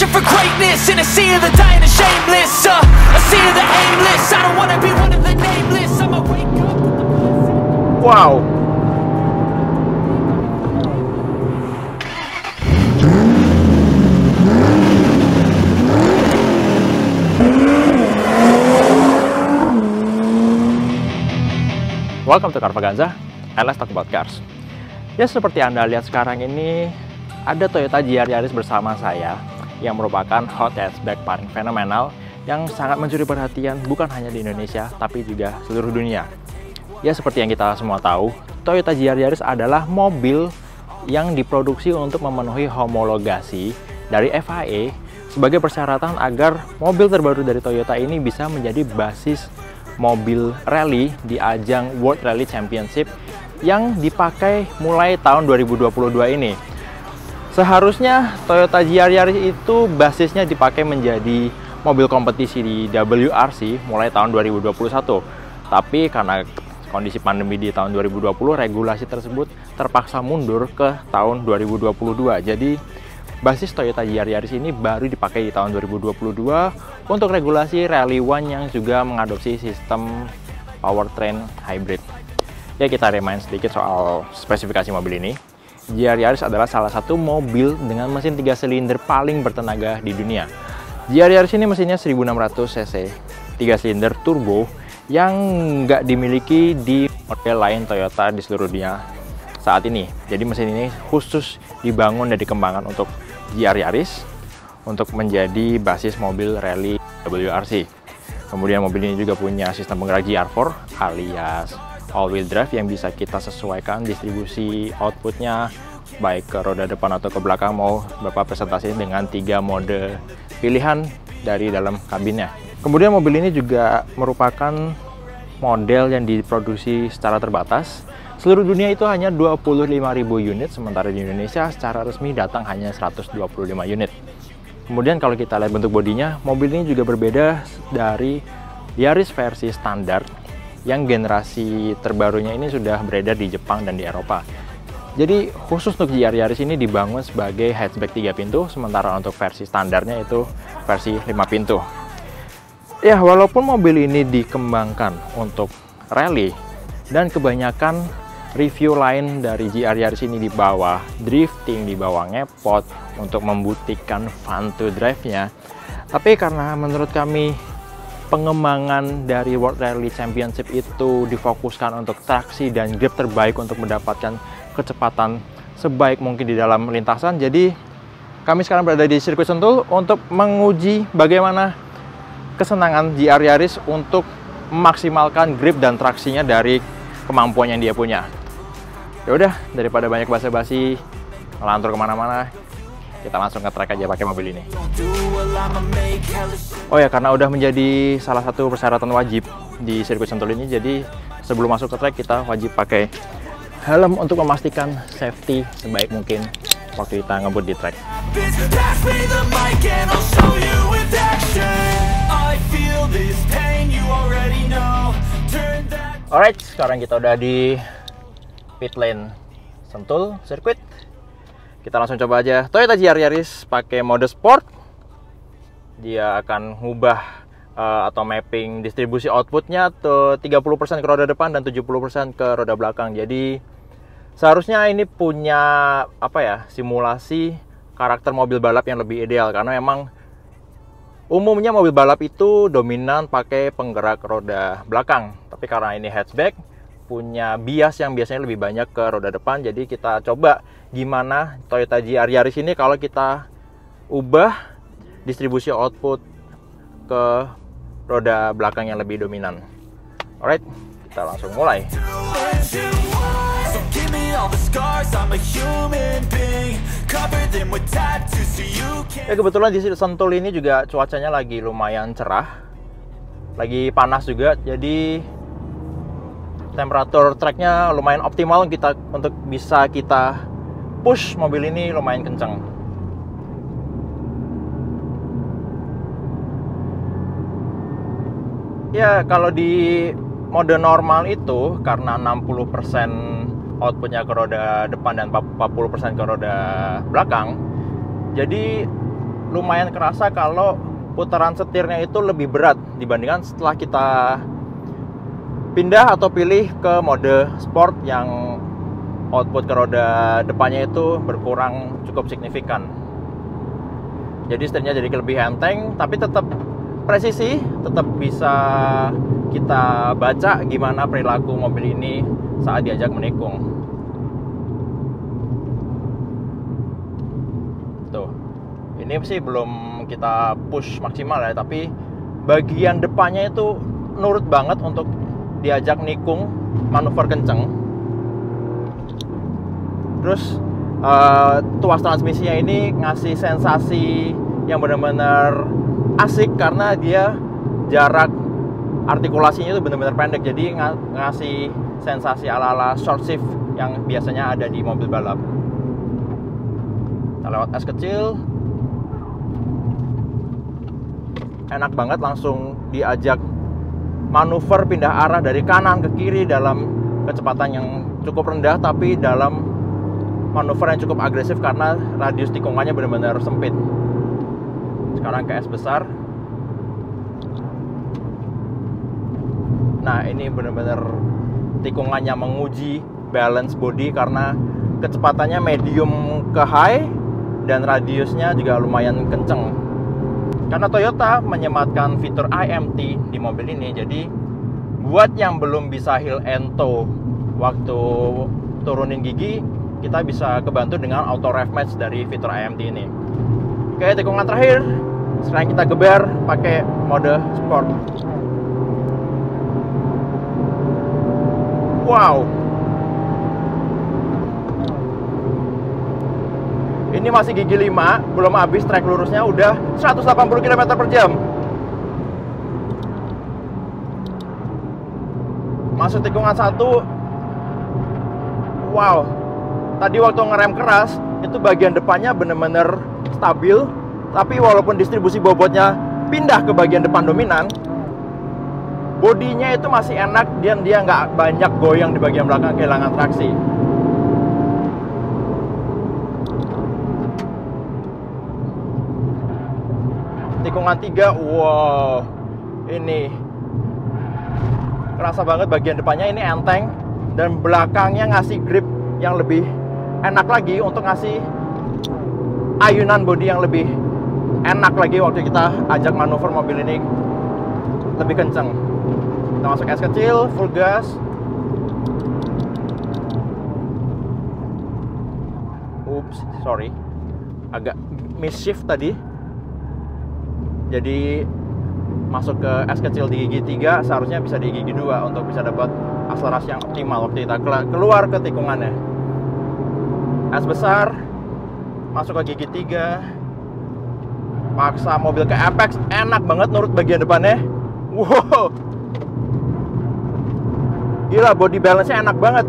searching for greatness in a sea of the dying and shameless, a sea of the aimless. I don't wanna be one of the nameless. I'ma wake up. Wow. Welcome to Carvaganza, and let's talk about cars. Ya, seperti Anda lihat sekarang ini, ada Toyota GR Yaris bersama saya yang merupakan hot hatchback paling fenomenal yang sangat mencuri perhatian bukan hanya di Indonesia, tapi juga seluruh dunia. Ya, seperti yang kita semua tahu, Toyota GR Yaris adalah mobil yang diproduksi untuk memenuhi homologasi dari FIA sebagai persyaratan agar mobil terbaru dari Toyota ini bisa menjadi basis mobil rally di ajang World Rally Championship yang dipakai mulai tahun 2022 ini. Seharusnya Toyota GR Yaris itu basisnya dipakai menjadi mobil kompetisi di WRC mulai tahun 2021. Tapi karena kondisi pandemi di tahun 2020, regulasi tersebut terpaksa mundur ke tahun 2022. Jadi basis Toyota GR Yaris ini baru dipakai di tahun 2022 untuk regulasi Rally One yang juga mengadopsi sistem powertrain hybrid. Ya, kita remind sedikit soal spesifikasi mobil ini. GR Yaris adalah salah satu mobil dengan mesin 3 silinder paling bertenaga di dunia. GR Yaris ini mesinnya 1600 cc, 3 silinder turbo yang nggak dimiliki di model lain Toyota di seluruh dunia saat ini. Jadi mesin ini khusus dibangun dan dikembangkan untuk GR Yaris untuk menjadi basis mobil rally WRC. Kemudian mobil ini juga punya sistem penggerak GR4 alias all-wheel drive yang bisa kita sesuaikan distribusi outputnya baik ke roda depan atau ke belakang. Mau Bapak presentasi dengan 3 mode pilihan dari dalam kabinnya. Kemudian mobil ini juga merupakan model yang diproduksi secara terbatas. Seluruh dunia itu hanya 25.000 unit, sementara di Indonesia secara resmi datang hanya 125 unit. Kemudian kalau kita lihat bentuk bodinya, mobil ini juga berbeda dari Yaris versi standar yang generasi terbarunya ini sudah beredar di Jepang dan di Eropa. Jadi khusus untuk GR Yaris ini dibangun sebagai hatchback 3 pintu, sementara untuk versi standarnya itu versi 5 pintu. Ya, walaupun mobil ini dikembangkan untuk rally dan kebanyakan review lain dari GR Yaris ini di bawah drifting, di bawah ngepot untuk membuktikan fun to drive-nya. Tapi karena menurut kami pengembangan dari World Rally Championship itu difokuskan untuk traksi dan grip terbaik untuk mendapatkan kecepatan sebaik mungkin di dalam lintasan. Jadi kami sekarang berada di sirkuit Sentul untuk menguji bagaimana kesenangan GR Yaris untuk memaksimalkan grip dan traksinya dari kemampuan yang dia punya. Ya udah, daripada banyak basa-basi ngelantur kemana-mana, kita langsung nge-track aja pakai mobil ini. Oh ya, karena udah menjadi salah satu persyaratan wajib di sirkuit Sentul ini, jadi sebelum masuk ke track kita wajib pakai helm untuk memastikan safety sebaik mungkin waktu kita ngebut di track. Alright, sekarang kita udah di pit lane Sentul sirkuit. Kita langsung coba aja Toyota GR Yaris pakai mode sport. Dia akan ngubah atau mapping distribusi outputnya ke 30% ke roda depan dan 70% ke roda belakang. Jadi seharusnya ini punya simulasi karakter mobil balap yang lebih ideal, karena memang umumnya mobil balap itu dominan pakai penggerak roda belakang. Tapi karena ini hatchback, punya bias yang biasanya lebih banyak ke roda depan. Jadi kita coba gimana Toyota GR Yaris ini kalau kita ubah distribusi output ke roda belakang yang lebih dominan. Alright, kita langsung mulai. Ya, kebetulan di Sentul ini juga cuacanya lagi lumayan cerah, lagi panas juga, jadi temperatur tracknya lumayan optimal untuk bisa kita push mobil ini lumayan kencang. Ya, kalau di mode normal itu karena 60% outputnya ke roda depan dan 40% ke roda belakang, jadi lumayan kerasa kalau putaran setirnya itu lebih berat dibandingkan setelah kita pindah atau pilih ke mode sport yang output ke roda depannya itu berkurang cukup signifikan. Jadi setirnya jadi lebih enteng, tapi tetap presisi, tetap bisa kita baca gimana perilaku mobil ini saat diajak menikung. Tuh, ini sih belum kita push maksimal ya, tapi bagian depannya itu nurut banget untuk diajak nikung manuver kenceng. Terus tuas transmisinya ini ngasih sensasi yang benar-benar asik karena dia jarak artikulasinya itu benar-benar pendek, jadi ngasih sensasi ala-ala short shift yang biasanya ada di mobil balap. Kita lewat es kecil, enak banget, langsung diajak manuver pindah arah dari kanan ke kiri dalam kecepatan yang cukup rendah, tapi dalam manuver yang cukup agresif karena radius tikungannya benar-benar sempit. Sekarang ke es besar. Nah, ini benar-benar tikungannya menguji balance body karena kecepatannya medium ke high dan radiusnya juga lumayan kenceng. Karena Toyota menyematkan fitur IMT di mobil ini, jadi buat yang belum bisa heel and toe waktu turunin gigi, kita bisa kebantu dengan auto rev match dari fitur IMT ini. Oke, tikungan terakhir. Sekarang kita geber pakai mode sport. Wow. Ini masih gigi 5, belum habis trek lurusnya udah 180 km per jam. Masuk tikungan 1. Wow. Tadi waktu ngerem keras, itu bagian depannya bener-bener stabil. Tapi walaupun distribusi bobotnya pindah ke bagian depan dominan, bodinya itu masih enak dan dia nggak banyak goyang di bagian belakang kehilangan traksi. Tikungan 3, wow, ini kerasa banget bagian depannya ini enteng dan belakangnya ngasih grip yang lebih enak lagi untuk ngasih ayunan bodi yang lebih enak lagi waktu kita ajak manuver mobil ini lebih kenceng. Kita masuk es kecil, full gas. Ups, sorry, agak miss shift tadi. Jadi masuk ke es kecil di gigi 3, seharusnya bisa di gigi 2 untuk bisa dapat akselerasi yang optimal waktu kita keluar ke tikungannya. Es besar, masuk ke gigi 3, paksa mobil ke apex, enak banget nurut bagian depannya. Wow, gila, body balance-nya enak banget.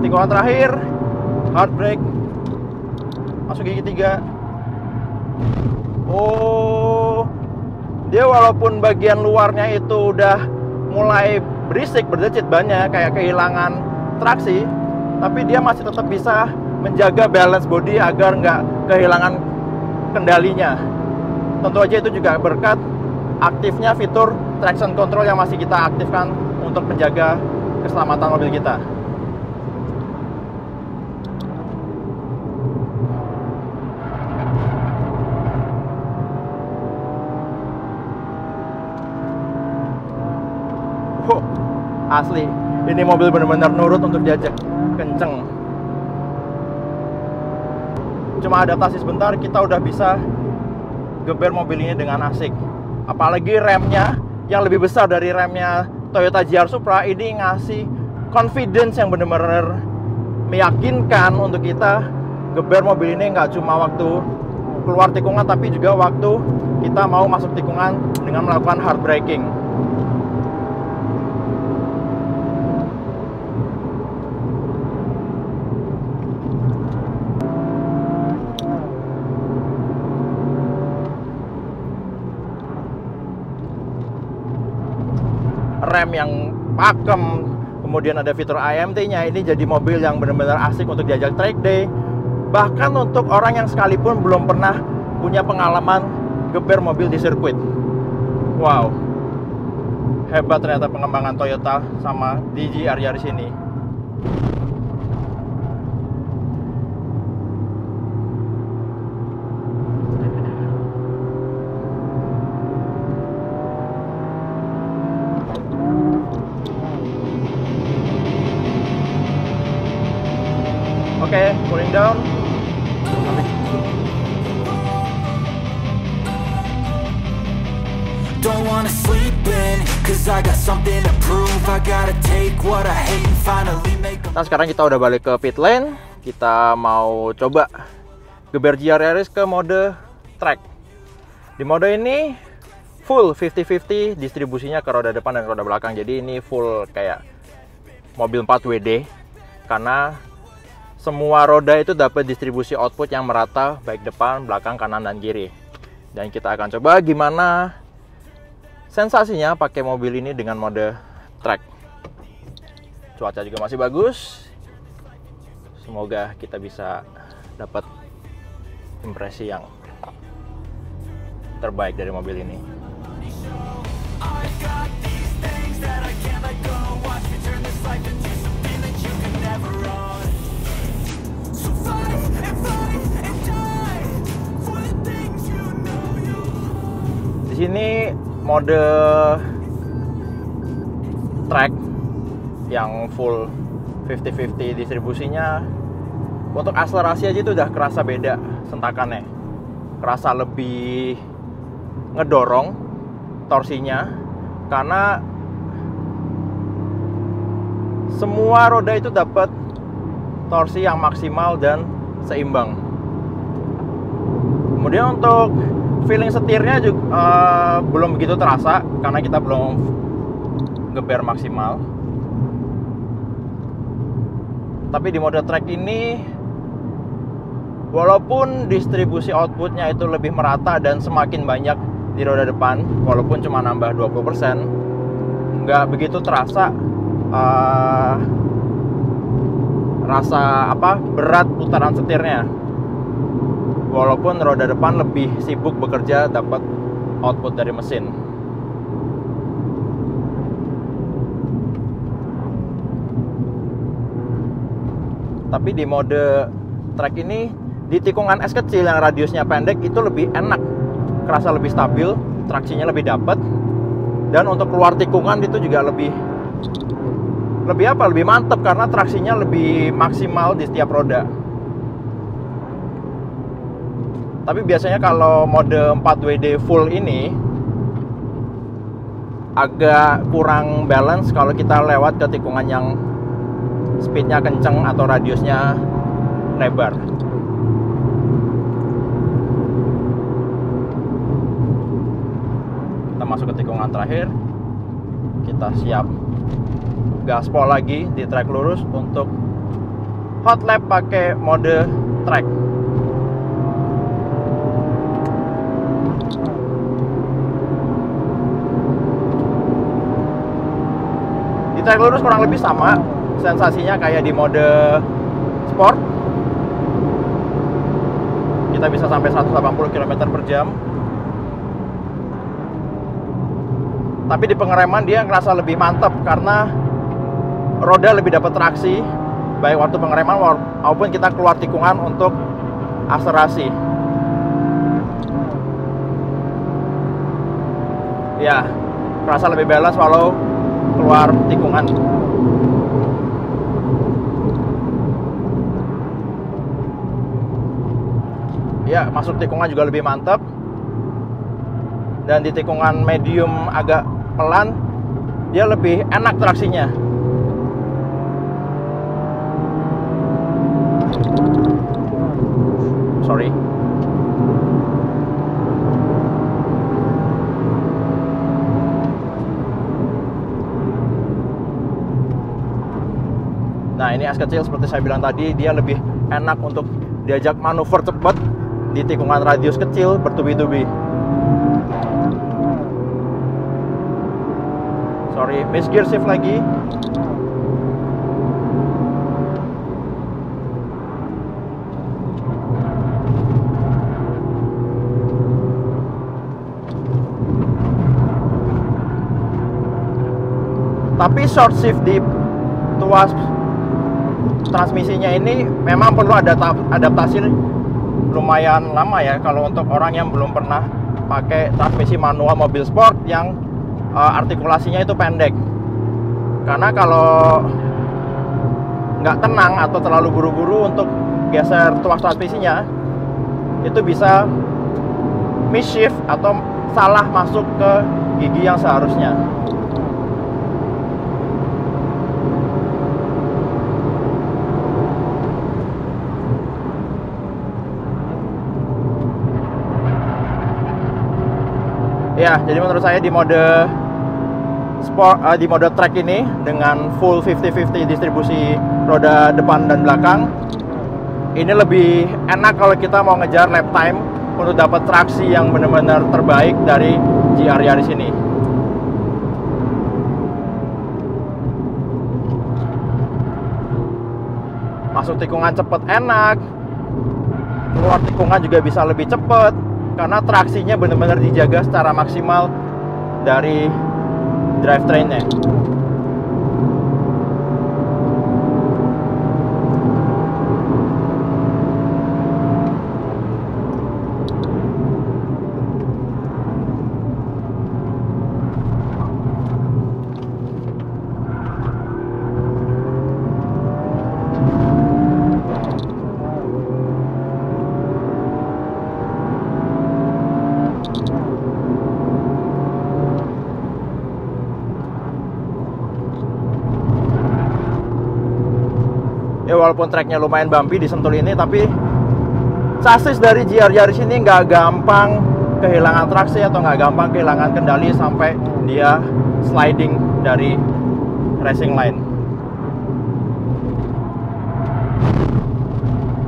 Tikungan terakhir, hard brake, masuk gigi 3. Oh, dia walaupun bagian luarnya itu udah mulai berisik, berdecit banyak, kayak kehilangan traksi, tapi dia masih tetap bisa menjaga balance body agar nggak kehilangan kendalinya. Tentu aja itu juga berkat aktifnya fitur traction control yang masih kita aktifkan untuk menjaga keselamatan mobil kita. Wow, asli, ini mobil benar-benar nurut untuk diajak kenceng. Cuma adaptasi sebentar, kita udah bisa geber mobil ini dengan asik. Apalagi remnya yang lebih besar dari remnya Toyota GR Supra ini ngasih confidence yang benar-benar meyakinkan untuk kita geber mobil ini nggak cuma waktu keluar tikungan, tapi juga waktu kita mau masuk tikungan dengan melakukan hard braking. Rem yang pakem, kemudian ada fitur AMT-nya. Ini jadi mobil yang benar-benar asik untuk diajak track day. Bahkan untuk orang yang sekalipun belum pernah punya pengalaman geber mobil di sirkuit. Wow, hebat ternyata pengembangan Toyota sama DG Yaris ini. Oke, cooling down. Don't wanna sleep in, cause I got something to prove. I gotta take what I hate and finally make them. Nah, sekarang kita udah balik ke pit lane. Kita mau coba geber GR Yaris ke mode track. Di mode ini full 50-50 distribusinya ke roda depan dan roda belakang. Jadi ini full kayak mobil 4WD, karena semua roda itu dapat distribusi output yang merata, baik depan, belakang, kanan, dan kiri. Dan kita akan coba gimana sensasinya pakai mobil ini dengan mode track. Cuaca juga masih bagus. Semoga kita bisa dapat impresi yang terbaik dari mobil ini. Di sini mode track yang full 50-50 distribusinya, untuk akselerasi aja itu udah kerasa beda sentakannya, kerasa lebih ngedorong torsinya, karena semua roda itu dapat torsi yang maksimal dan seimbang. Kemudian untuk feeling setirnya juga belum begitu terasa, karena kita belum geber maksimal. Tapi di mode track ini, walaupun distribusi outputnya itu lebih merata dan semakin banyak di roda depan, walaupun cuma nambah 20%, nggak begitu terasa rasa berat putaran setirnya. Walaupun roda depan lebih sibuk bekerja dapat output dari mesin. Tapi di mode track ini, di tikungan es kecil yang radiusnya pendek itu lebih enak, kerasa lebih stabil, traksinya lebih dapat, dan untuk keluar tikungan itu juga lebih mantep, karena traksinya lebih maksimal di setiap roda. Tapi biasanya kalau mode 4WD full ini agak kurang balance kalau kita lewat ke tikungan yang speednya kenceng atau radiusnya lebar. Kita masuk ke tikungan terakhir. Kita siap gaspol lagi di track lurus untuk hot lap pakai mode track. Track lurus kurang lebih sama sensasinya kayak di mode sport. Kita bisa sampai 180 km/jam. Tapi di pengereman dia ngerasa lebih mantap, karena roda lebih dapat traksi baik waktu pengereman maupun kita keluar tikungan untuk akselerasi. Ya, kerasa lebih balance walau keluar tikungan. Ya, masuk tikungan juga lebih mantap. Dan di tikungan medium agak pelan, dia lebih enak traksinya. Sorry. Nah, ini es kecil seperti saya bilang tadi, dia lebih enak untuk diajak manuver cepat di tikungan radius kecil bertubi-tubi. Sorry, miss gear shift lagi. Tapi short shift di tuas transmisinya ini memang perlu adaptasi lumayan lama ya, kalau untuk orang yang belum pernah pakai transmisi manual mobil sport yang artikulasinya itu pendek. Karena kalau nggak tenang atau terlalu buru-buru untuk geser tuas transmisinya, itu bisa misshift atau salah masuk ke gigi yang seharusnya. Ya, jadi menurut saya di mode sport, di mode track ini dengan full 50-50 distribusi roda depan dan belakang, ini lebih enak kalau kita mau ngejar lap time untuk dapat traksi yang benar-benar terbaik dari GR Yaris ini. Masuk tikungan cepet enak, keluar tikungan juga bisa lebih cepet, karena traksinya benar-benar dijaga secara maksimal dari drivetrainnya. Ya, walaupun tracknya lumayan bumpy di Sentul ini, tapi chassis dari GR Yaris ini nggak gampang kehilangan traksi atau nggak gampang kehilangan kendali sampai dia sliding dari racing line.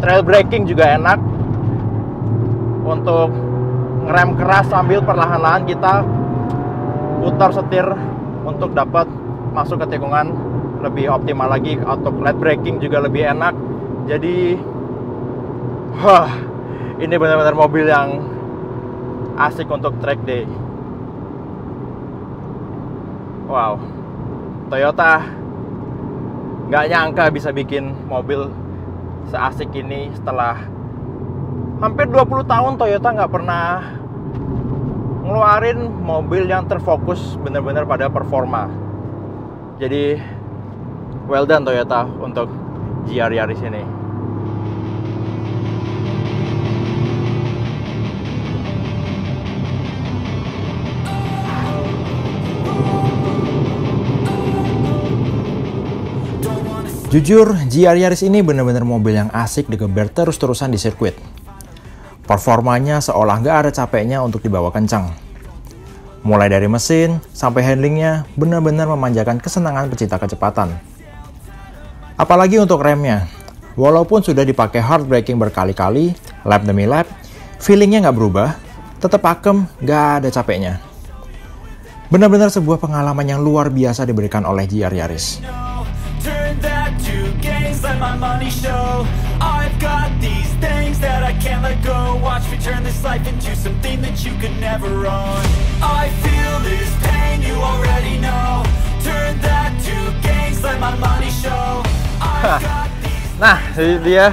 Trail braking juga enak, untuk ngerem keras sambil perlahan-lahan kita putar setir untuk dapat masuk ke tikungan lebih optimal lagi. Untuk late braking juga lebih enak. Jadi ini benar-benar mobil yang asik untuk track day. Wow, Toyota nggak nyangka bisa bikin mobil seasik ini. Setelah hampir 20 tahun Toyota nggak pernah ngeluarin mobil yang terfokus benar-benar pada performa. Jadi well done Toyota untuk GR Yaris ini. Jujur, GR Yaris ini benar-benar mobil yang asik digeber terus-terusan di sirkuit. Performanya seolah nggak ada capeknya untuk dibawa kencang. Mulai dari mesin sampai handlingnya benar-benar memanjakan kesenangan pecinta kecepatan. Apalagi untuk remnya, walaupun sudah dipakai hard braking berkali-kali, lap demi lap, feelingnya nggak berubah, tetap pakem, nggak ada capeknya. Benar-benar sebuah pengalaman yang luar biasa diberikan oleh GR Yaris. Nah, ini dia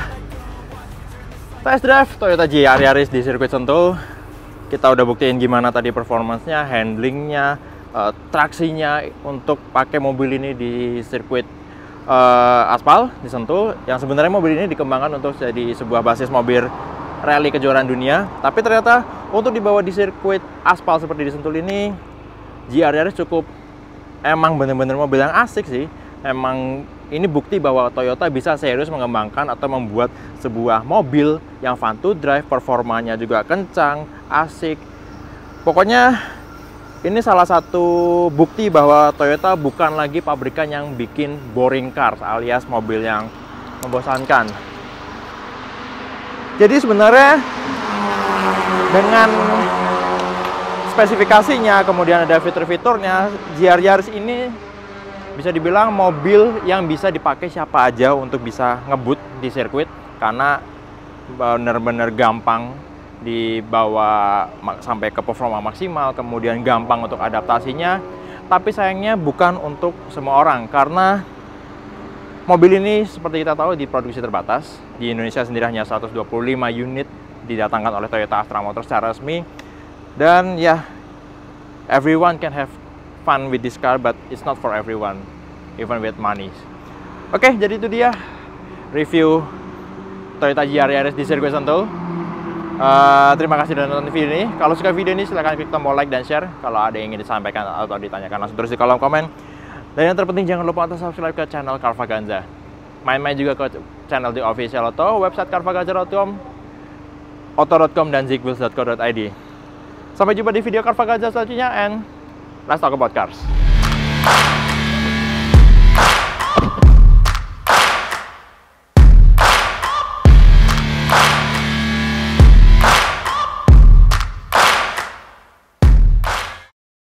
test drive Toyota GR Yaris di sirkuit Sentul. Kita udah buktiin gimana tadi performance-nya, handlingnya, traksinya untuk pakai mobil ini di sirkuit aspal di Sentul. Yang sebenarnya mobil ini dikembangkan untuk jadi sebuah basis mobil rally kejuaraan dunia. Tapi ternyata untuk dibawa di sirkuit aspal seperti di Sentul ini, GR Yaris cukup emang bener-bener mobil yang asik sih. Emang ini bukti bahwa Toyota bisa serius mengembangkan atau membuat sebuah mobil yang fun to drive, performanya juga kencang, asik. Pokoknya ini salah satu bukti bahwa Toyota bukan lagi pabrikan yang bikin boring cars alias mobil yang membosankan. Jadi sebenarnya dengan spesifikasinya, kemudian ada fitur-fiturnya, GR Yaris ini bisa dibilang mobil yang bisa dipakai siapa aja untuk bisa ngebut di sirkuit, karena benar-benar gampang dibawa sampai ke performa maksimal, kemudian gampang untuk adaptasinya. Tapi sayangnya bukan untuk semua orang, karena mobil ini seperti kita tahu diproduksi terbatas. Di Indonesia sendiri hanya 125 unit didatangkan oleh Toyota Astra Motors secara resmi. Dan ya, everyone can have fun with this car, but it's not for everyone, even with money. Oke, jadi itu dia review Toyota GR Yaris di sirkuit Sentul. Terima kasih sudah nonton video ini. Kalau suka video ini silahkan klik tombol like dan share. Kalau ada yang ingin disampaikan atau ditanyakan langsung tulis di kolom komen. Dan yang terpenting jangan lupa untuk subscribe ke channel Carvaganza. Main-main juga ke channel The Official Auto, website carvaganza.com, auto.com, dan zigwheels.co.id. Sampai jumpa di video Carvaganza selanjutnya, and let's talk about cars.